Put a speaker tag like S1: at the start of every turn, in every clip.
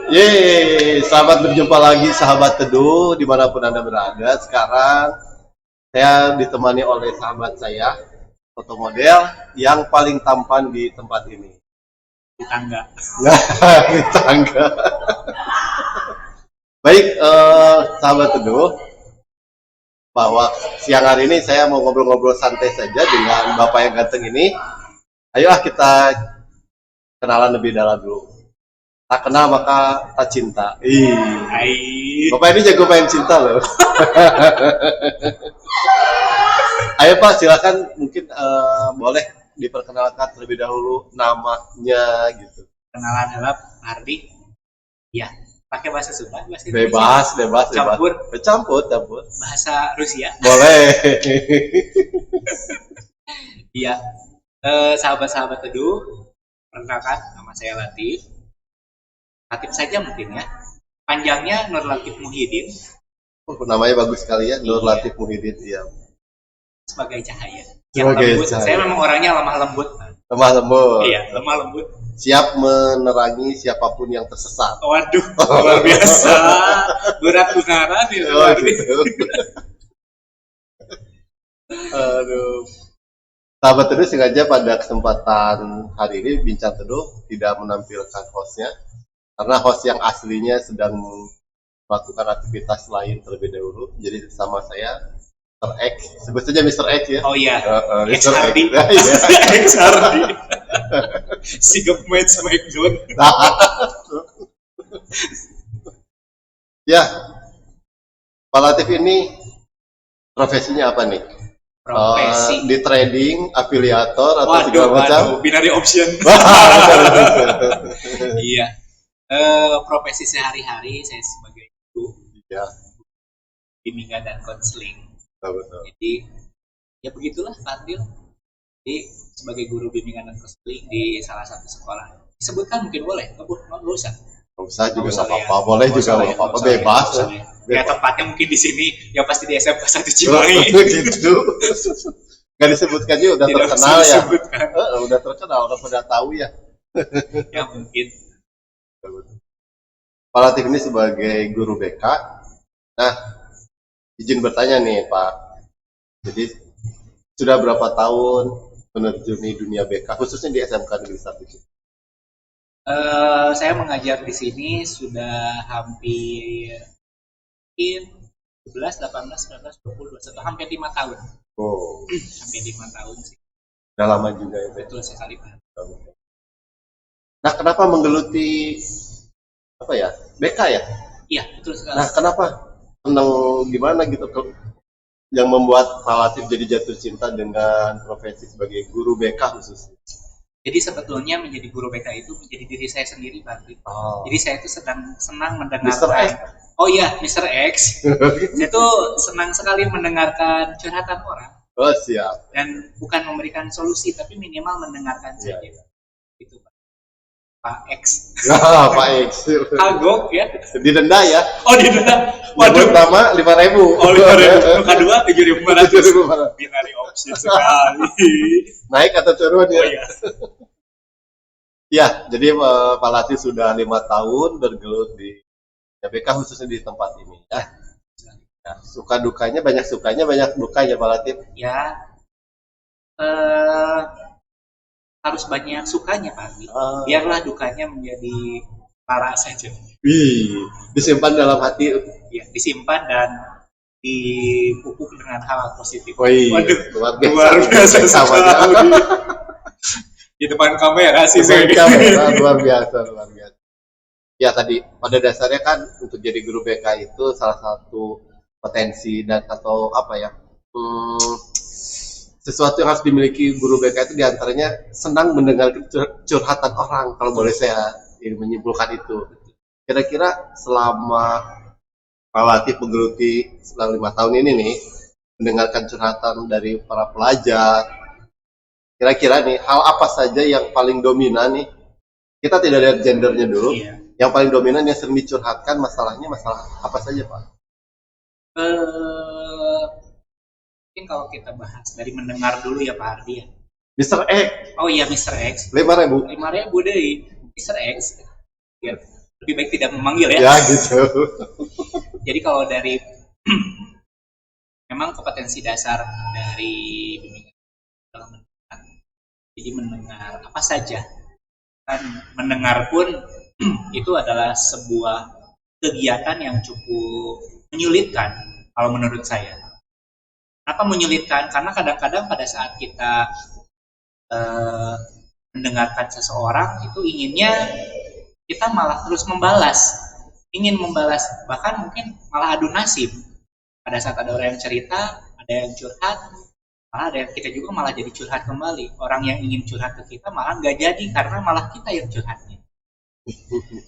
S1: Yeay, selamat berjumpa lagi sahabat teduh dimanapun Anda berada. Sekarang saya ditemani oleh sahabat saya, foto model yang paling tampan di tempat ini.
S2: Di tangga.
S1: Nah, di tangga. Baik, sahabat teduh, bahwa siang hari ini saya mau ngobrol-ngobrol santai saja dengan Bapak yang ganteng ini. Ayolah kita kenalan lebih dalam dulu. Tak kenal maka tak cinta. Bapak ini jago main cinta loh. Ayo Pak, silakan mungkin boleh diperkenalkan terlebih dahulu namanya gitu.
S2: Kenalan adalah Ardi. Ya, pakai bahasa Sunda, bahasa
S1: Bebas. Campur.
S2: Bahasa Rusia.
S1: Boleh.
S2: Iya. Sahabat-sahabat teduh, perkenalkan nama saya Latif. Latif saja mungkin ya. Panjangnya Nur Latif Muhyiddin.
S1: Namanya bagus sekali ya, Nur Latif Muhyiddin. Iya.
S2: Sebagai cahaya.
S1: Sebagai
S2: lembut.
S1: cahaya.
S2: Saya memang orangnya lemah lembut.
S1: Lemah lembut.
S2: Iya, lemah lembut.
S1: Siap menerangi siapapun yang tersesat.
S2: Waduh, luar biasa. Berat benaran itu.
S1: Oh, gitu. Aduh. Sahabat teduh, sengaja pada kesempatan hari ini Bincang Teduh tidak menampilkan hostnya karena host yang aslinya sedang melakukan aktivitas lain terlebih dahulu. Jadi sama saya Mr. X, sebut saja Mr. X ya.
S2: Oh iya,
S1: Mr. X.
S2: X Hardy. Sigap main sama Ekjon.
S1: Ya, Pak Latif ini profesinya apa nih?
S2: Profesi
S1: di trading, afiliator atau segala macam?
S2: Binary option. Iya. Profesi sehari-hari saya sebagai guru.
S1: Ya.
S2: Bimbingan dan konseling.
S1: Betul.
S2: Jadi ya begitulah Fadil. Jadi sebagai guru bimbingan dan konseling di salah satu sekolah. Disebutkan mungkin boleh, nggak usah.
S1: Nggak usah juga nggak apa-apa, boleh juga nggak apa-apa, bebas.
S2: Ya tempatnya mungkin di sini, yang pasti di SMK 1 Cimahi.
S1: Gitu. Nggak disebutkan juga, udah
S2: Tidak
S1: terkenal ya.
S2: disebutkan.
S1: Udah terkenal, udah pada tahu ya.
S2: Ya mungkin.
S1: Pak Latif ini sebagai guru BK. Nah, izin bertanya nih Pak. Jadi sudah berapa tahun menerjuni dunia BK, khususnya di SMK Negeri 1?
S2: Saya mengajar di sini sudah hampir mungkin 11, 18, 19, 20, 21, hampir 5 tahun.
S1: Oh.
S2: Hampir 5 tahun sih.
S1: Udah lama juga ya.
S2: Betul sekali Pak.
S1: Nah, kenapa menggeluti apa ya? BK ya?
S2: Iya, betul sekali.
S1: Nah, kenapa? Senang gimana gitu yang membuat Pak Latif jadi jatuh cinta dengan profesi sebagai guru BK khususnya?
S2: Jadi sebetulnya menjadi guru BK itu menjadi diri saya sendiri Pak.
S1: Oh.
S2: Jadi saya itu senang mendengarkan.
S1: Mr. X.
S2: Oh iya, Mr. X. Saya tuh senang sekali mendengarkan curhatan orang.
S1: Oh siap.
S2: Dan bukan memberikan solusi, tapi minimal mendengarkan saja. Itu Pak X.
S1: Pak X.
S2: Kagok ya.
S1: Didenda ya.
S2: Oh didenda.
S1: Waduh. Pertama 5.000.
S2: Oh 5.000. Kedua 7.500. Binary option sekali.
S1: Naik atau turun ya?
S2: Oh iya.
S1: Ya, jadi Pak Latif sudah 5 tahun bergelut di BK khususnya di tempat ini. Ya, suka dukanya banyak dukanya Pak Latif.
S2: Ya, harus banyak sukanya Pak. Biarlah dukanya menjadi para saja.
S1: Disimpan dalam hati.
S2: Ya, disimpan dan dipupuk dengan hal positif.
S1: Waduh,
S2: luar biasa sekali. Di depan kamera sih saya.
S1: Luar biasa. Ya tadi pada dasarnya kan untuk jadi guru BK itu salah satu potensi dan atau apa ya sesuatu yang harus dimiliki guru BK itu diantaranya senang mendengar curhatan orang, kalau boleh saya menyimpulkan itu. Kira-kira selama Pak Latif menggeluti selama 5 tahun ini nih mendengarkan curhatan dari para pelajar, kira-kira nih hal apa saja yang paling dominan nih, kita tidak lihat gendernya dulu, yang paling dominan yang sering dicurhatkan masalah apa saja Pak?
S2: Mungkin kalau kita bahas dari mendengar dulu ya Pak Ardi ya.
S1: Mr. X.
S2: Oh iya Mr. X.
S1: 5.000.
S2: 5.000 deh. Mr. X. Ya. lebih baik tidak memanggil ya.
S1: Ya gitu.
S2: Jadi kalau dari memang kompetensi dasar dari bimbingan adalah mendengar. Jadi mendengar apa saja. Kan mendengar pun itu adalah sebuah kegiatan yang cukup menyulitkan kalau menurut saya. Kenapa menyulitkan? Karena kadang-kadang pada saat kita mendengarkan seseorang itu inginnya kita malah terus ingin membalas, bahkan mungkin malah adu nasib. Pada saat ada orang yang cerita, ada yang curhat, malah ada yang kita juga malah jadi curhat kembali. Orang yang ingin curhat ke kita malah nggak jadi karena malah kita yang curhatnya.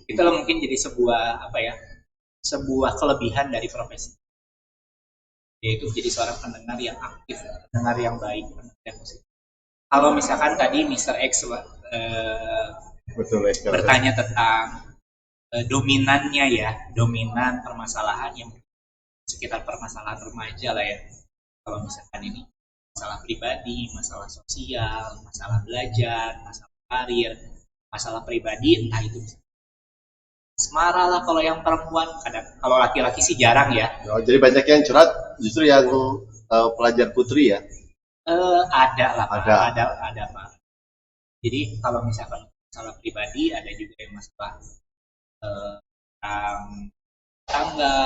S2: Itulah mungkin jadi sebuah kelebihan dari profesi, yaitu menjadi seorang pendengar yang aktif, pendengar yang baik, pendengar yang positif. Kalau misalkan tadi Mr. X
S1: Betul,
S2: bertanya tentang dominan permasalahan yang sekitar permasalahan remaja lah ya. Kalau misalkan ini masalah pribadi, masalah sosial, masalah belajar, masalah karir, masalah pribadi, entah itu asmara lah kalau yang perempuan. Kadang kalau laki-laki sih jarang ya.
S1: Oh, jadi banyak yang curhat justru yang pelajar putri ya.
S2: Ada lah Pak.
S1: Ada.
S2: Ada Pak. Jadi kalau misalkan masalah pribadi, ada juga yang masalah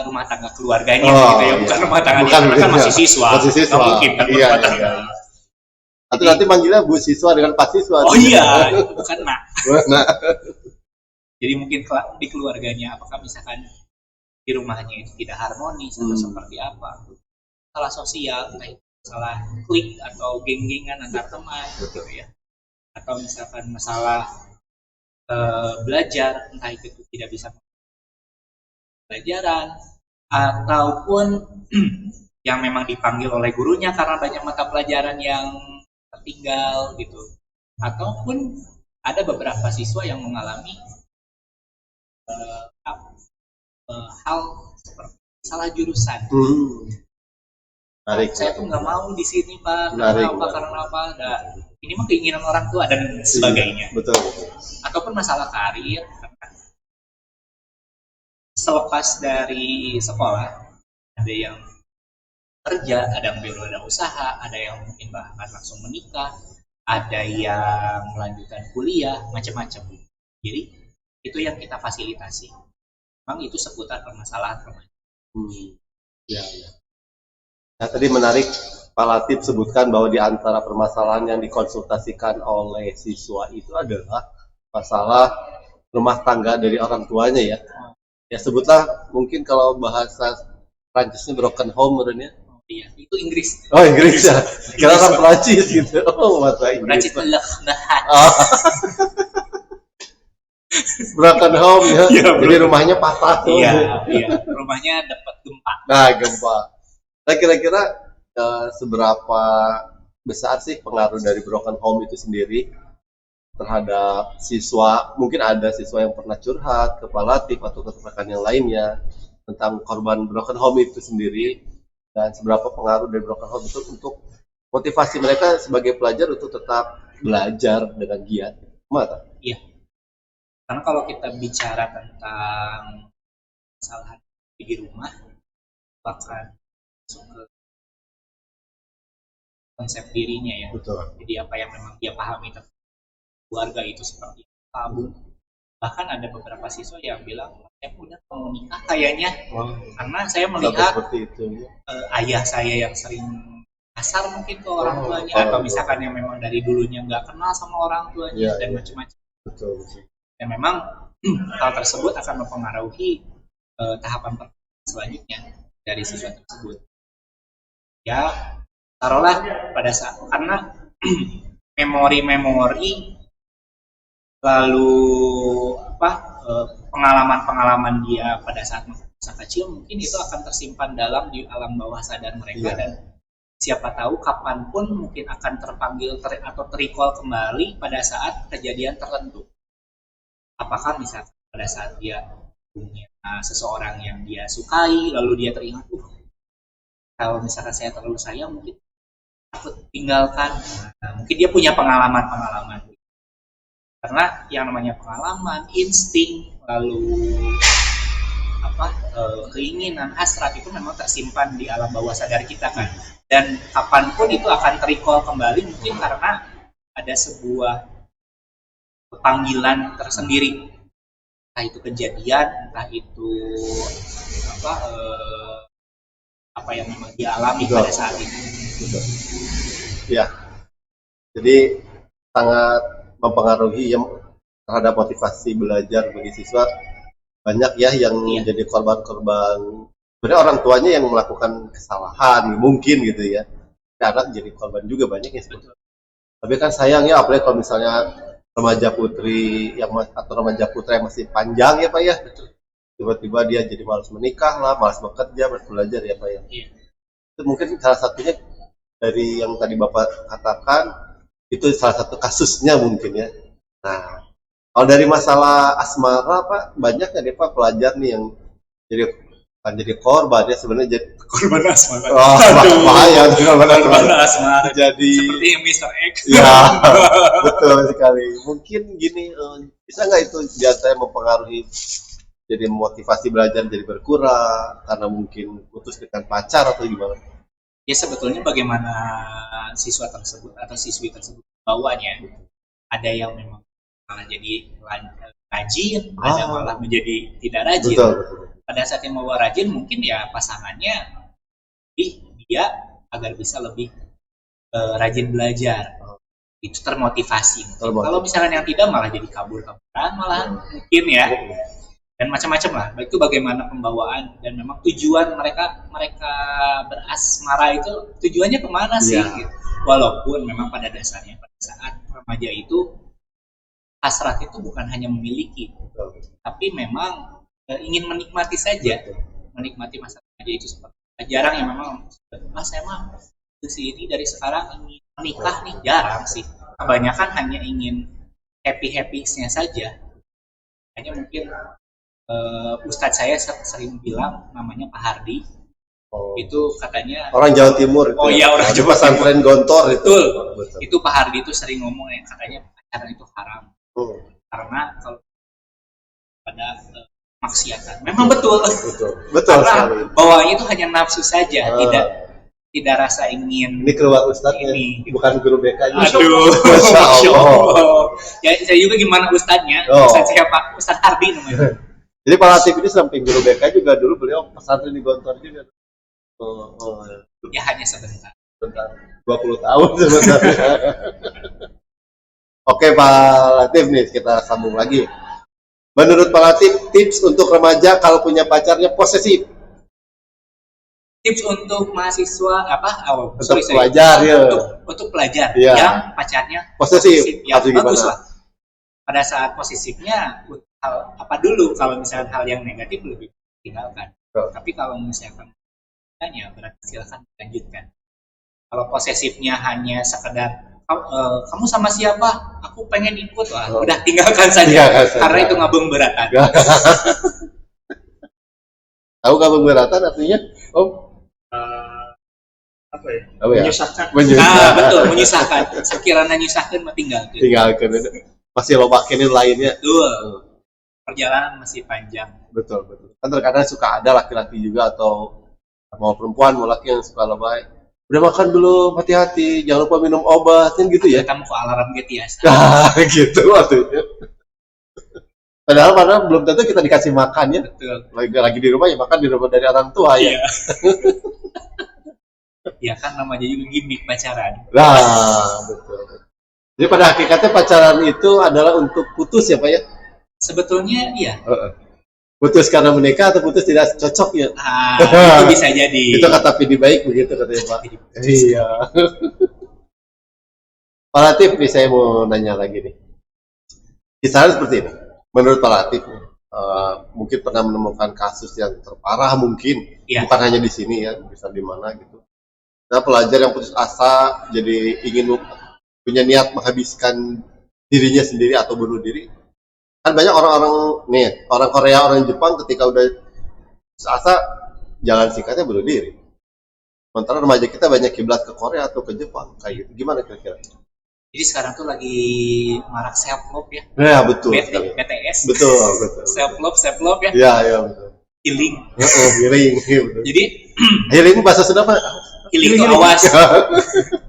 S2: rumah tangga keluarganya gitu ya, bukan rumah tangga dia, karena kan masih siswa. Nggak mungkin kan rumah tangga.
S1: Atau nanti manggilnya Bu Siswa dengan Pak Siswa.
S2: Oh iya, itu bukan nak.
S1: Nah,
S2: Jadi mungkin di keluarganya, apakah misalkan di rumahnya itu tidak harmonis atau seperti apa? Masalah sosial, entah itu masalah klik atau geng-gengan antar teman gitu ya. Atau misalkan masalah belajar, entah itu tidak bisa pelajaran, ataupun yang memang dipanggil oleh gurunya karena banyak mata pelajaran yang tertinggal gitu. Ataupun ada beberapa siswa yang mengalami hal seperti salah jurusan. Saya tuh nggak mau di sini Pak, karena apa? Nah, ini mah keinginan orang tua dan sebagainya.
S1: Betul.
S2: Ataupun masalah karir, selepas dari sekolah ada yang kerja, ada yang berwirausaha, ada yang mungkin bahkan langsung menikah, ada yang melanjutkan kuliah, macam-macam. Jadi itu yang kita fasilitasi. Memang itu seputar permasalahan remaja.
S1: Ya. Nah, tadi menarik Pak Latif sebutkan bahwa di antara permasalahan yang dikonsultasikan oleh siswa itu adalah masalah rumah tangga dari orang tuanya ya. Ya sebutlah mungkin kalau bahasa Prancisnya broken home ya.
S2: Iya, itu Inggris.
S1: Oh Inggris ya. Kira orang Prancis gitu. Oh bahasa Inggris.
S2: Prancis
S1: Broken home ya. Jadi rumahnya patah.
S2: Iya. Rumahnya dapat gempa.
S1: Nah, gempa. Nah, kira-kira seberapa besar sih pengaruh dari broken home itu sendiri terhadap siswa? Mungkin ada siswa yang pernah curhat ke Pak Latif atau ke rekan yang lainnya tentang korban broken home itu sendiri, dan seberapa pengaruh dari broken home itu untuk motivasi mereka sebagai pelajar untuk tetap belajar dengan giat. Gimana?
S2: Iya. Karena kalau kita bicara tentang kesalahan di rumah, bahkan masuk ke konsep dirinya ya.
S1: Betul.
S2: Jadi apa yang memang dia pahami tentang keluarga itu seperti apa. Bahkan ada beberapa siswa yang bilang, saya udah mau nikah kayaknya, karena saya melihat ayah saya yang sering kasar mungkin ke orang tuanya, atau misalkan yang memang dari dulunya nggak kenal sama orang tuanya dan macam-macam.
S1: Betul.
S2: Dan memang hal tersebut akan mempengaruhi tahapan selanjutnya dari siswa tersebut. Ya, taruhlah pada saat, karena memori-memori lalu pengalaman-pengalaman dia pada saat masa kecil mungkin itu akan tersimpan dalam di alam bawah sadar mereka, dan siapa tahu kapanpun mungkin akan terpanggil atau terrecall kembali pada saat kejadian tertentu. Apakah misalnya pada saat dia punya seseorang yang dia sukai, lalu dia teringat, kalau misalkan saya terlalu sayang mungkin takut tinggalkan. Mungkin dia punya pengalaman-pengalaman. Karena yang namanya pengalaman, insting, lalu keinginan, hasrat itu memang tersimpan di alam bawah sadar kita kan. Dan kapanpun itu akan terrecall kembali mungkin karena ada sebuah panggilan tersendiri. Entah itu kejadian, entah itu apa yang memang dia alami pada saat itu.
S1: Betul. Ya, jadi sangat mempengaruhi yang terhadap motivasi belajar bagi siswa. Banyak ya yang jadi korban-korban. Sebenarnya orang tuanya yang melakukan kesalahan mungkin gitu ya. Anak jadi korban juga banyak ya. Tapi kan sayangnya apalagi kalau misalnya remaja putri yang atau remaja putra yang masih panjang ya Pak ya. Tiba-tiba dia jadi malas menikah lah, malas bekerja, malas belajar ya Pak ya. Itu mungkin salah satunya dari yang tadi Bapak katakan itu salah satu kasusnya mungkin ya. Nah, kalau dari masalah asmara Pak, banyak nggak deh Pak pelajar nih yang jadi korban ya sebenarnya jadi
S2: korban asmara.
S1: Oh, bahaya korban
S2: asmara.
S1: Jadi
S2: seperti Mr. X.
S1: Ya, betul sekali. Mungkin gini, bisa nggak itu biasanya mempengaruhi jadi motivasi belajar jadi berkurang karena mungkin putus dengan pacar atau gimana?
S2: Ya sebetulnya bagaimana siswa tersebut atau siswi tersebut bawanya. Ada yang memang malah jadi rajin, ada malah menjadi tidak rajin.
S1: Betul.
S2: Pada saat yang mau rajin mungkin ya pasangannya dia agar bisa lebih rajin belajar. Itu termotivasi. Kalau misalkan yang tidak malah jadi kabur-kaburan malah mungkin ya. Dan macam-macam lah. Itu bagaimana pembawaan dan memang tujuan mereka berasmara itu tujuannya kemana sih? Gitu. Walaupun memang pada dasarnya pada saat remaja itu hasrat itu bukan hanya memiliki, tapi memang ingin menikmati saja, menikmati masa remaja itu seperti jarang yang memang saya mah kesini dari sekarang ingin menikah nih jarang sih. Kebanyakan hanya ingin happy-nya saja. Hanya mungkin Ustadz saya sering bilang namanya Pak Hardi. Itu katanya
S1: orang Jawa Timur.
S2: Orang Jawa
S1: pesantren Gontor itu.
S2: Betul. Itu Pak Hardi itu sering ngomong ya katanya pacaran itu haram. Karena kalau pada maksiatan. Memang betul. Karena bawaannya itu hanya nafsu saja, tidak rasa ingin.
S1: Ini keluar Ustadznya, bukan guru BK-nya.
S2: Aduh, Masya Allah. Ya, saya juga gimana Ustadznya? Ustadz siapa? Ustadz Hardi namanya.
S1: Jadi Pak Latif ini samping guru BK juga dulu beliau pesantren di Gontor juga.
S2: Ya hanya sebentar.
S1: 20 tahun sebenarnya. Oke Pak Latif nih, kita sambung lagi. Menurut Pak Latif, tips untuk remaja kalau punya pacarnya posesif.
S2: Tips untuk mahasiswa
S1: pelajar ya.
S2: Untuk pelajar yang pacarnya
S1: posesif.
S2: Ya bagus lah. Pada saat posesifnya hal apa dulu, kalau misalkan hal yang negatif lebih tinggalkan. Tapi kalau misalkan tanya berarti silakan lanjutkan. Kalau posesifnya hanya sekedar kamu sama siapa? Aku pengen ikut. Udah tinggalkan saja. Karena itu ngabung beratan.
S1: Tahu ngabung beratan artinya?
S2: Apa ya? Menyusahkan. Betul, menyusahkan. Sekiranya menyusahkan tinggalkan.
S1: Masih lo pakein lainnya.
S2: Betul. Perjalanan masih panjang.
S1: Betul. Kan terkadang suka ada laki-laki juga atau mau perempuan mau laki yang suka lebay. Udah makan belum? Hati-hati, jangan lupa minum obat, kan gitu ya.
S2: Kamu kok alarm gitu ya?
S1: Gitu waktunya. Padahal belum tentu kita dikasih makan ya.
S2: Betul.
S1: Lagi di rumah ya makan di rumah dari orang tua ya.
S2: Ya kan namanya juga gimmick pacaran.
S1: Betul. Jadi pada hakikatnya pacaran itu adalah untuk putus ya Pak ya? Sebetulnya iya. Putus karena menikah atau putus tidak cocok ya?
S2: Itu bisa jadi.
S1: Itu kata Pidi Baik begitu katanya Pak. Iya. Pak Latif nih saya mau nanya lagi nih. Misalnya seperti ini. Menurut Pak Latif, mungkin pernah menemukan kasus yang terparah mungkin, bukan hanya di sini ya, bisa di mana gitu. Nah pelajar yang putus asa jadi ingin punya niat menghabiskan dirinya sendiri atau bunuh diri. Kan banyak orang Korea, orang Jepang ketika udah putus asa jalan singkatnya bunuh diri. Sementara remaja kita banyak kiblat ke Korea atau ke Jepang kayak gitu. Gimana kira-kira?
S2: Jadi sekarang tuh lagi marak self love ya.
S1: Ya betul sekali.
S2: BTS.
S1: Betul.
S2: Self love ya.
S1: Ya betul.
S2: Healing.
S1: Healing. Betul.
S2: Jadi
S1: Healing bahasa Sunda apa?
S2: healing itu awas.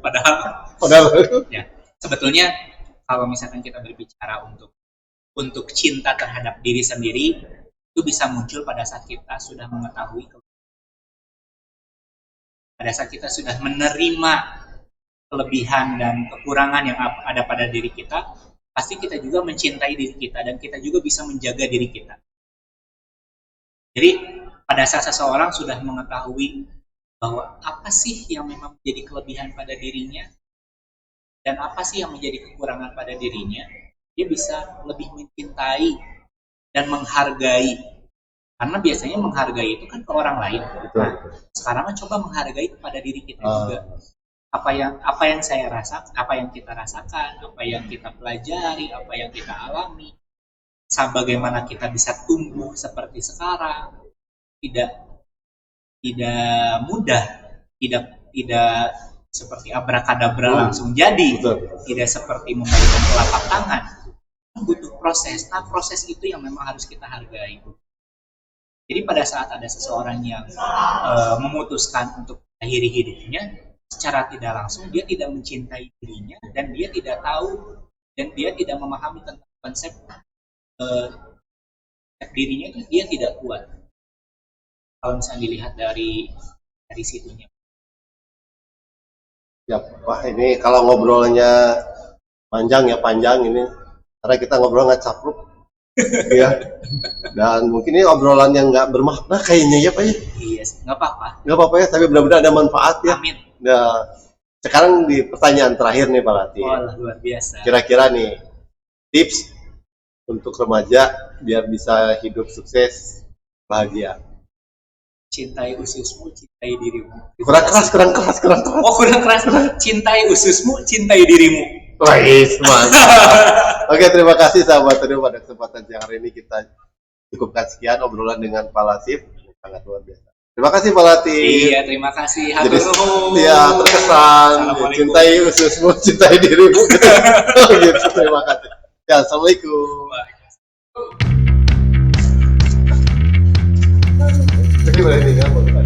S2: Padahal ya, sebetulnya kalau misalkan kita berbicara untuk cinta terhadap diri sendiri, itu bisa muncul pada saat kita sudah mengetahui, pada saat kita sudah menerima kelebihan dan kekurangan yang ada pada diri kita, pasti kita juga mencintai diri kita dan kita juga bisa menjaga diri kita. Jadi pada saat seseorang sudah mengetahui bahwa apa sih yang memang menjadi kelebihan pada dirinya dan apa sih yang menjadi kekurangan pada dirinya, dia bisa lebih mencintai dan menghargai. Karena biasanya menghargai itu kan ke orang lain. Nah, sekarang coba menghargai kepada diri kita juga. Apa yang saya rasa, apa yang kita rasakan, apa yang kita pelajari, apa yang kita alami, bagaimana kita bisa tumbuh seperti sekarang, tidak mudah, tidak seperti abrakadabra langsung jadi, tidak seperti membalikan telapak tangan, butuh proses. Nah, proses itu yang memang harus kita hargai. Jadi pada saat ada seseorang yang memutuskan untuk mengakhiri hidupnya, secara tidak langsung dia tidak mencintai dirinya dan dia tidak tahu dan dia tidak memahami tentang konsep dirinya itu dia tidak kuat. Kalau misalnya dilihat dari situnya.
S1: Ya, wah ini kalau ngobrolnya panjang ini karena kita ngobrol nggak capruk ya, dan mungkin ini obrolan yang nggak bermakna kayaknya ya Pak ya.
S2: Iya, nggak apa-apa
S1: Ya, tapi benar-benar ada manfaat ya.
S2: Amin.
S1: Nah, sekarang di pertanyaan terakhir nih Pak Lati.
S2: Luar biasa.
S1: Kira-kira nih tips untuk remaja biar bisa hidup sukses, bahagia.
S2: Cintai ususmu, cintai dirimu.
S1: Kurang keras.
S2: Oh, kurang keras. Cintai ususmu, cintai dirimu.
S1: Wais, mantap. Oke, terima kasih sahabat Teduh, pada kesempatan siang hari ini kita cukupkan sekian obrolan dengan Pak Latif, sangat luar biasa. Terima kasih Pak Latif.
S2: Iya, terima kasih.
S1: Jadi, ya terkesan cintai ususmu, cintai dirimu. Gitu, terima kasih. Ya, assalamualaikum. Jadi boleh tinggal, Pak.